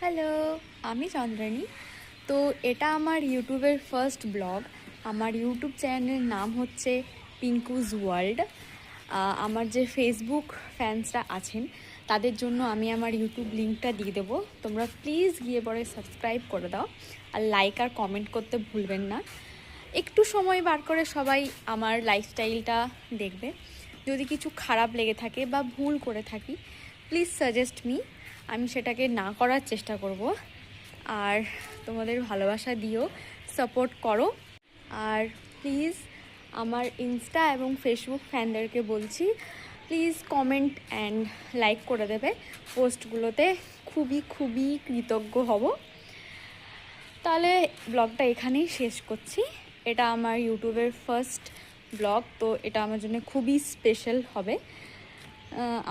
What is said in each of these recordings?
Hello, আমি চন্দ্রানী। তো এটা আমার ইউটিউবের ফার্স্ট ব্লগ। আমার ইউটিউব চ্যানেলের নাম হচ্ছে পিঙ্কুজ ওয়ার্ল্ড। আমার যে ফেসবুক ফ্যান্সরা আছেন তাদের জন্য আমি আমার ইউটিউব লিঙ্কটা দিয়ে দেবো। তোমরা প্লিজ গিয়ে পরে সাবস্ক্রাইব করে দাও আর লাইক আর কমেন্ট করতে ভুলবেন না। একটু সময় বার করে সবাই আমার লাইফস্টাইলটা দেখবে। যদি কিছু খারাপ লেগে থাকে বা ভুল করে থাকি, প্লিজ সাজেস্ট মি, আমি সেটাকে না করার চেষ্টা করব। আর তোমাদের ভালোবাসা দিও, সাপোর্ট করো। আর প্লিজ আমার ইনস্টা এবং ফেসবুক ফ্যানদেরকে বলছি, প্লিজ কমেন্ট অ্যান্ড লাইক করে দেবে পোস্টগুলোতে, খুবই খুবই কৃতজ্ঞ হব। তাহলে ব্লগটা এখানেই শেষ করছি। এটা আমার ইউটিউবের ফার্স্ট ব্লগ, তো এটা আমার জন্য খুবই স্পেশাল হবে।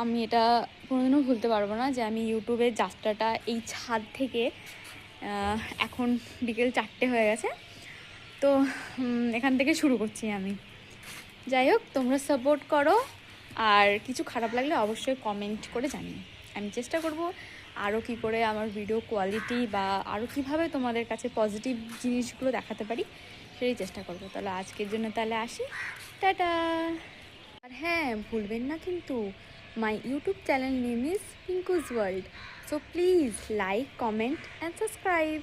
আমি এটা কোনোদিনও ভুলতে পারবো না যে আমি ইউটিউবের যাত্রাটা এই ছাদ থেকে, এখন বিকেল 4টে হয়ে গেছে, তো এখান থেকে শুরু করছি আমি। যাই হোক, তোমরা সাপোর্ট করো, আর কিছু খারাপ লাগলে অবশ্যই কমেন্ট করে জানিও। আমি চেষ্টা করব আরও কী করে আমার ভিডিও কোয়ালিটি বা আরও কীভাবে তোমাদের কাছে পজিটিভ জিনিসগুলো দেখাতে পারি সেই চেষ্টা করবো। তাহলে আজকের জন্য তাহলে আসি, টাটা। আর হ্যাঁ, ভুলবেন না কিন্তু, my YouTube channel name is Pinku's world, so please like, comment and subscribe.